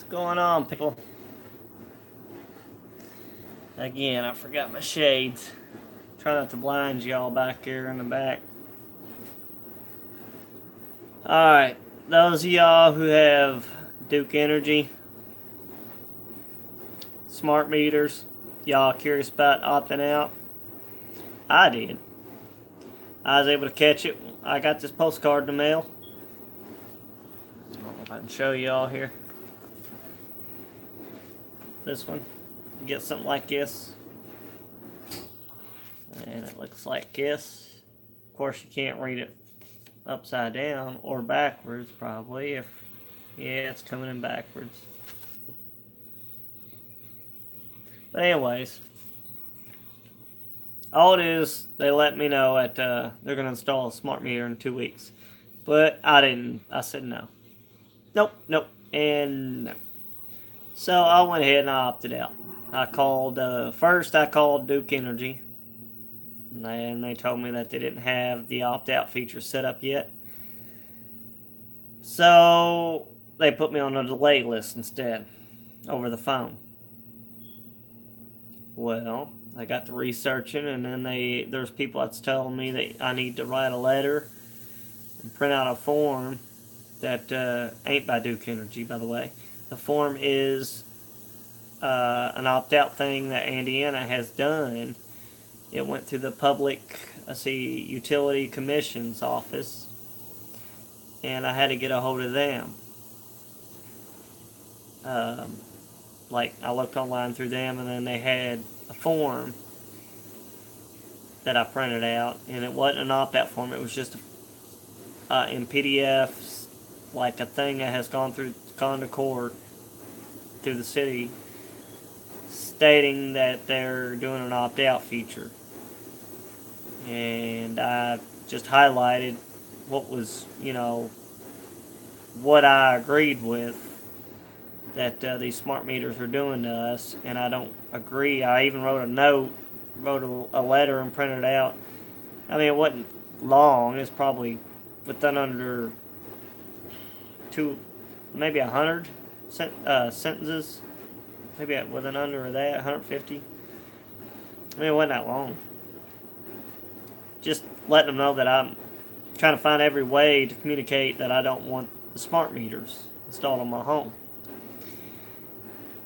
What's going on, people? Again, I forgot my shades. Try not to blind y'all back here in the back. Alright, those of y'all who have Duke Energy, smart meters, y'all curious about opting out? I did. I was able to catch it. I got this postcard in the mail. I don't know if I can show y'all here. This one. You get something like this. And it looks like this. Of course, you can't read it upside down or backwards, probably. Yeah, it's coming in backwards. But anyways, all it is, they let me know that they're going to install a smart meter in 2 weeks. But I didn't. I said no. Nope, and no. So I went ahead and I opted out. I called, first I called Duke Energy. And they told me that they didn't have the opt-out feature set up yet. So they put me on a delay list instead, over the phone. Well, I got to researching, and then there's people that's telling me that I need to write a letter and print out a form that ain't by Duke Energy, by the way. The form is an opt-out thing that Indiana has done. It went through the Utility Commission's office, and I had to get a hold of them. I looked online through them, and then they had a form that I printed out, and it wasn't an opt-out form. It was just in PDFs, like a thing that has gone to court through the city, stating that they're doing an opt-out feature. And I just highlighted what was, what I agreed with that these smart meters are doing to us, and I don't agree. I even wrote a letter and printed it out. I mean, it wasn't long. It's probably within under maybe 100 sentences. Maybe within under that, 150. I mean, it wasn't that long. Just letting them know that I'm trying to find every way to communicate that I don't want the smart meters installed on my home.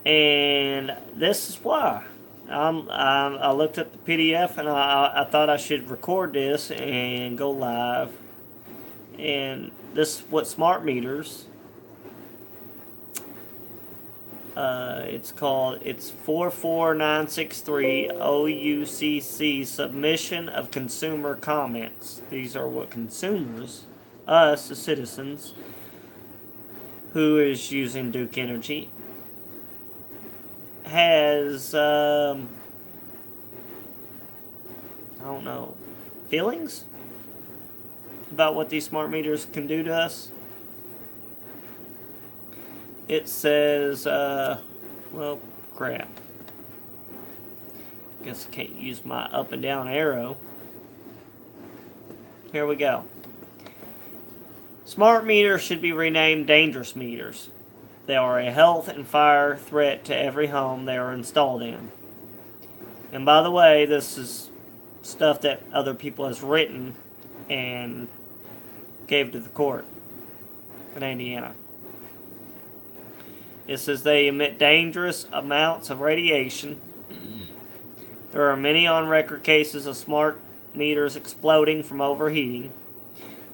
And this is why. I looked at the PDF, and I thought I should record this and go live. And this is what smart meters. It's 44963 OUCC submission of consumer comments. These are what consumers, us, the citizens, who is using Duke Energy, has, I don't know, feelings about what these smart meters can do to us. It says, well, crap. Guess I can't use my up and down arrow. Here we go. Smart meters should be renamed dangerous meters. They are a health and fire threat to every home they are installed in. And by the way, this is stuff that other people has written and gave to the court in Indiana. It says they emit dangerous amounts of radiation. There are many on-record cases of smart meters exploding from overheating.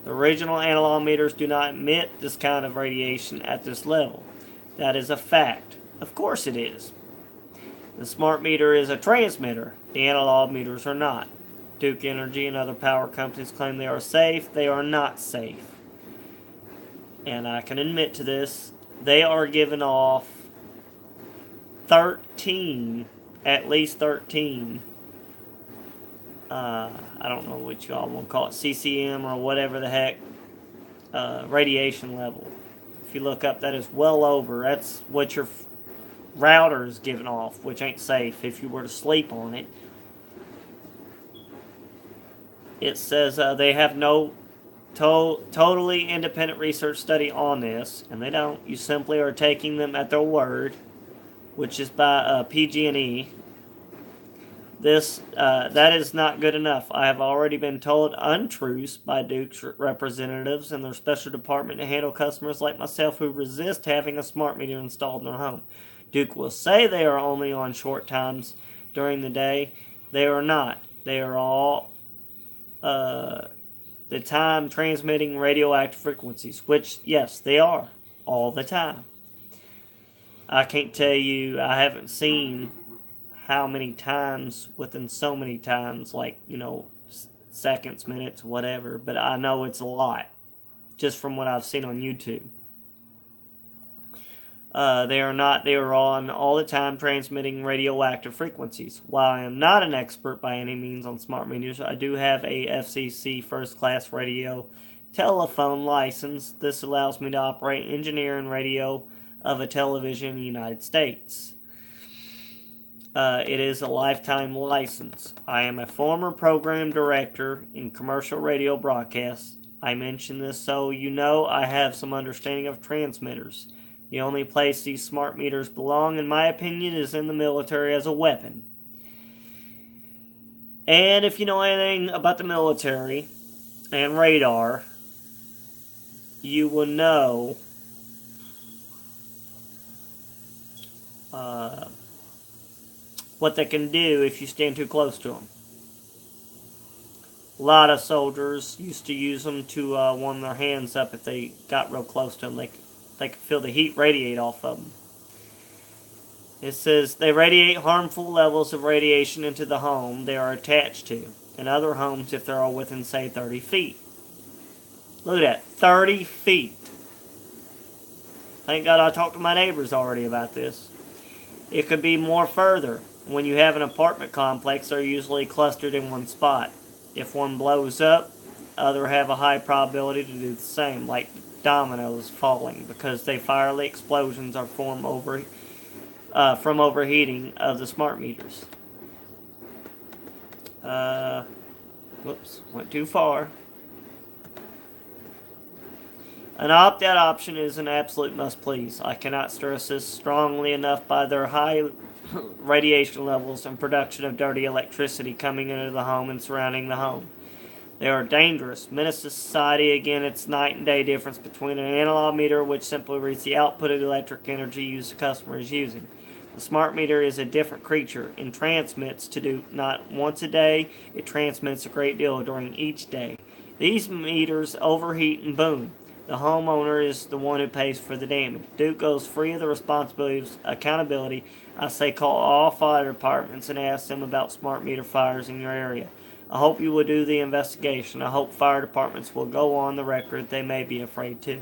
The original analog meters do not emit this kind of radiation at this level. That is a fact. Of course it is. The smart meter is a transmitter. The analog meters are not. Duke Energy and other power companies claim they are safe. They are not safe. And I can admit to this. They are giving off 13, at least 13, I don't know what y'all want to call it, CCM or whatever the heck, radiation level. If you look up, that is well over. That's what your router is giving off, which ain't safe if you were to sleep on it. It says they have no totally independent research study on this, and they don't. You simply are taking them at their word, which is by PG&E. That is not good enough. I have already been told untruths by Duke's representatives and their special department to handle customers like myself who resist having a smart meter installed in their home. Duke will say they are only on short times during the day. They are not. They are all the time transmitting radioactive frequencies, which, yes, they are all the time. I can't tell you, I haven't seen how many times within so many times, like, seconds, minutes, whatever, but I know it's a lot just from what I've seen on YouTube. They are on all the time transmitting radioactive frequencies. While I am not an expert by any means on smart meters, I do have a FCC first class radio telephone license. This allows me to operate, engineer, and radio of a television in the United States. It is a lifetime license. I am a former program director in commercial radio broadcasts. I mention this so you know I have some understanding of transmitters. The only place these smart meters belong, in my opinion, is in the military as a weapon. And if you know anything about the military and radar, you will know what they can do if you stand too close to them. A lot of soldiers used to use them to warm their hands up if they got real close to them. They could feel the heat radiate off of them. It says they radiate harmful levels of radiation into the home they are attached to, and other homes if they're all within, say, 30 feet. Look at that, 30 feet. Thank God I talked to my neighbors already about this. It could be more further. When you have an apartment complex, they're usually clustered in one spot. If one blows up, others have a high probability to do the same, like dominoes falling, because they fiery explosions are formed from overheating of the smart meters. Whoops, went too far. An opt-out option is an absolute must-please. I cannot stress this strongly enough by their high radiation levels and production of dirty electricity coming into the home and surrounding the home. They are dangerous. Menace to society. Again, it's night and day difference between an analog meter, which simply reads the output of the electric energy used the customer is using. The smart meter is a different creature and transmits to do not once a day. It transmits a great deal during each day. These meters overheat and boom. The homeowner is the one who pays for the damage. Duke goes free of the responsibility of accountability. I say call all fire departments and ask them about smart meter fires in your area. I hope you will do the investigation. I hope fire departments will go on the record they may be afraid to.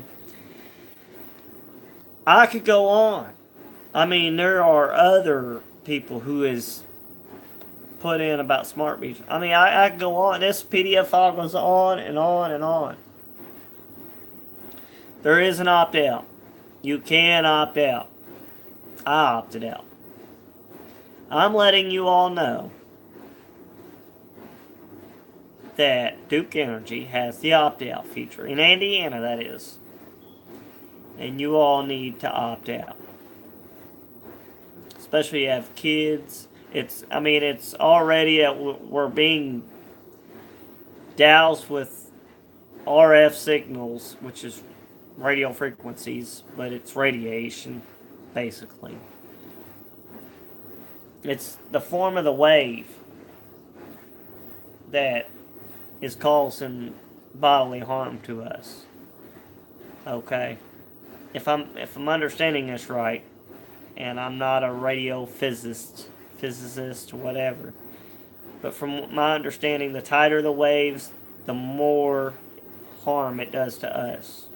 I could go on. I mean, there are other people who is put in about smart meters. I mean, I could go on. This PDF file goes on and on and on. There is an opt-out. You can opt out. I opted out. I'm letting you all know that Duke Energy has the opt-out feature. In Indiana, that is. And you all need to opt out. Especially if you have kids. It's already, we're being doused with RF signals, which is radio frequencies, but it's radiation, basically. It's the form of the wave that is causing bodily harm to us. Okay? If I'm understanding this right, and I'm not a radio physicist, whatever, but from my understanding, the tighter the waves, the more harm it does to us.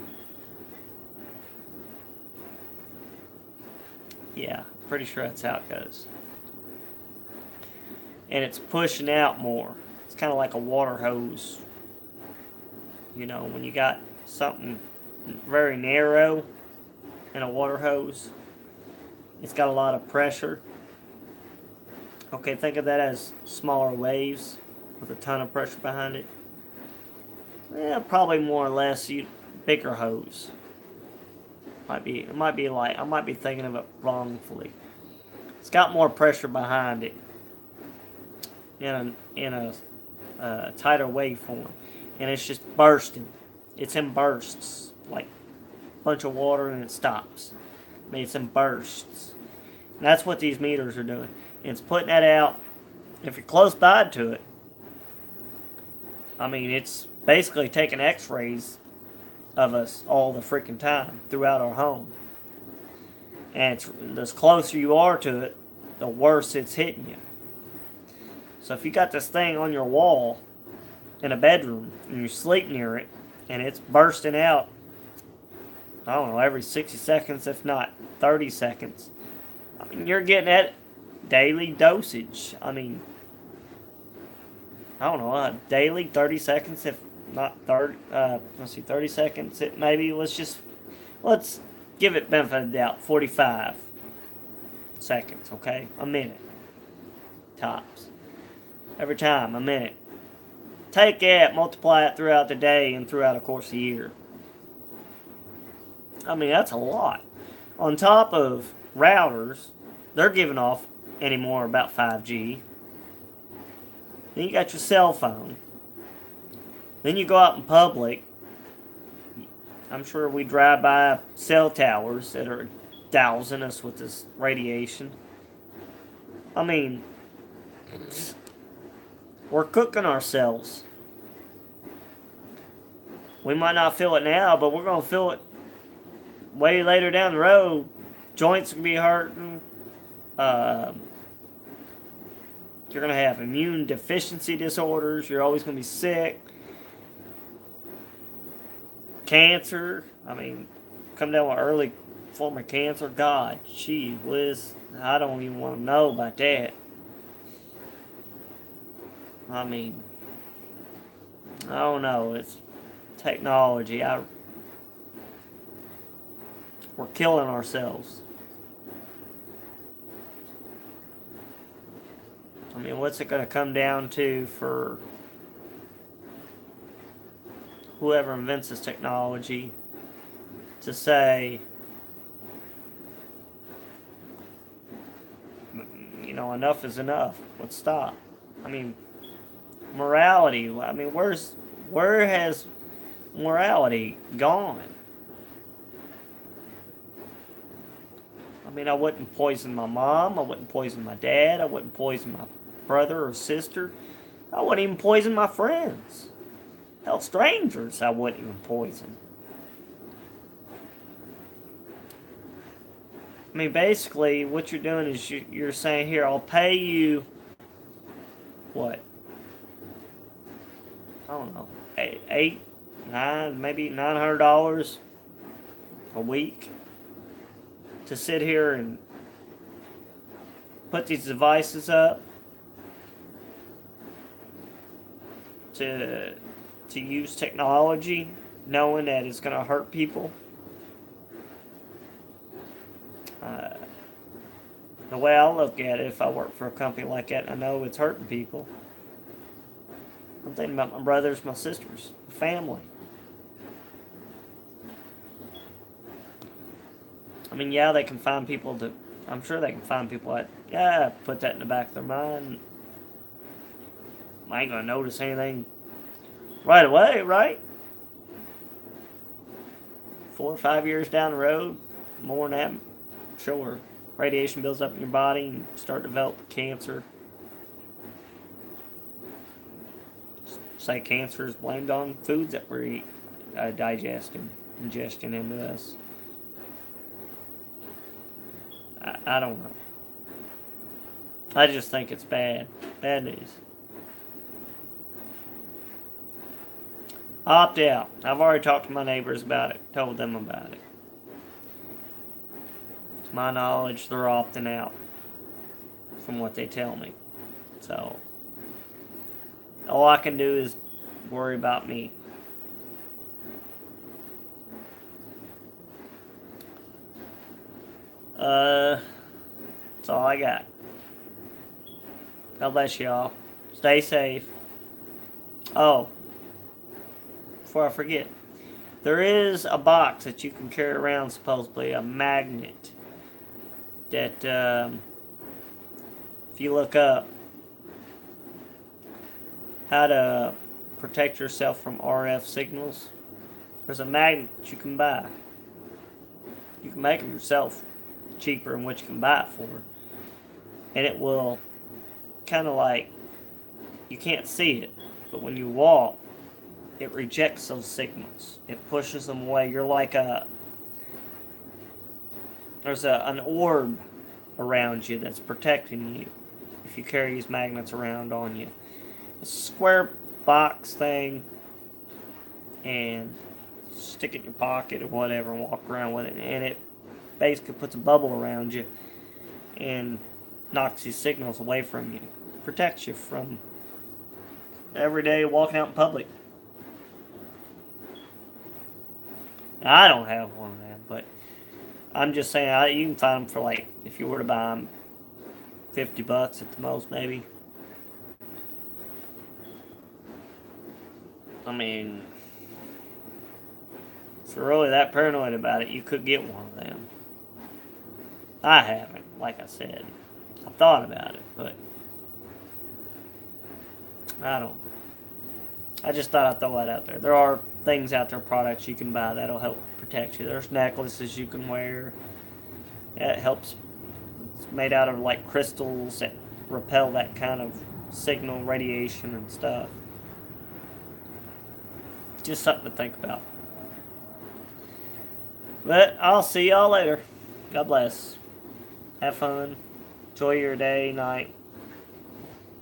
Yeah, pretty sure that's how it goes. And it's pushing out more. It's kind of like a water hose. You know, when you got something very narrow in a water hose, it's got a lot of pressure. Okay, think of that as smaller waves with a ton of pressure behind it. Yeah, probably more or less bigger hose. It might be like I might be thinking of it wrongfully. It's got more pressure behind it in a tighter waveform, and it's just bursting. It's in bursts, like a bunch of water, and it stops. I mean, it's in bursts. And that's what these meters are doing. And it's putting that out. If you're close by to it, I mean, it's basically taking X-rays of us all the freaking time throughout our home. And the closer you are to it, the worse it's hitting you. So if you got this thing on your wall in a bedroom and you sleep near it and it's bursting out, I don't know, every 60 seconds, if not 30 seconds, I mean, you're getting that daily dosage. I mean, I don't know, daily 30 seconds, if not 30, 30 seconds, let's give it benefit of the doubt, 45 seconds, okay? A minute, tops. Every time, a minute. Take that, multiply it throughout the day and throughout, of course, the year. I mean, that's a lot. On top of routers, they're giving off anymore about 5G. Then you got your cell phone. Then you go out in public. I'm sure we drive by cell towers that are dousing us with this radiation. I mean, we're cooking ourselves. We might not feel it now, but we're going to feel it way later down the road. Joints can be hurting. You're going to have immune deficiency disorders. You're always going to be sick. Cancer. I mean, come down with early form of cancer. God, geez whiz. I don't even want to know about that. I mean, I don't know. It's technology. We're killing ourselves. I mean, what's it going to come down to for whoever invents this technology to say, enough is enough. Let's stop. I mean, morality. I mean, where has morality gone? I mean, I wouldn't poison my mom. I wouldn't poison my dad. I wouldn't poison my brother or sister. I wouldn't even poison my friends. Hell, strangers I wouldn't even poison. I mean, basically, what you're doing is you're saying, here, I'll pay you, what? I don't know, $8, $9, maybe $900 a week to sit here and put these devices up to use technology, knowing that it's going to hurt people. The way I look at it, if I work for a company like that, I know it's hurting people. I'm thinking about my brothers, my sisters, family. I mean, yeah, they can find people to. I'm sure they can find people that, put that in the back of their mind. I ain't gonna notice anything right away, right? 4 or 5 years down the road, more than that, sure. Radiation builds up in your body and start to develop cancer. Say cancer is blamed on foods that we're ingestion into us. I don't know. I just think it's bad. Bad news. Opt out. I've already talked to my neighbors about it. Told them about it. To my knowledge, they're opting out from what they tell me. So, all I can do is worry about me. That's all I got. God bless y'all. Stay safe. Oh, before I forget. There is a box that you can carry around, supposedly, a magnet that, if you look up how to protect yourself from RF signals, there's a magnet that you can buy. You can make them yourself cheaper than what you can buy it for. And it will kind of like, you can't see it, but when you walk, it rejects those signals. It pushes them away. You're like there's an orb around you that's protecting you if you carry these magnets around on you. It's a square box thing, and stick it in your pocket or whatever and walk around with it. And it basically puts a bubble around you and knocks these signals away from you. Protects you from every day walking out in public. Now, I don't have one of them, but I'm just saying you can find them for, like, if you were to buy them, $50 at the most, maybe. I mean, if you're really that paranoid about it, you could get one of them. I haven't, like I said. I've thought about it, but I just thought I'd throw that out there. There are things out there, products you can buy that'll help protect you. There's necklaces you can wear. It helps. It's made out of like crystals that repel that kind of signal radiation and stuff. Just something to think about. But I'll see y'all later. God bless. Have fun. Enjoy your day, night.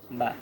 Bye.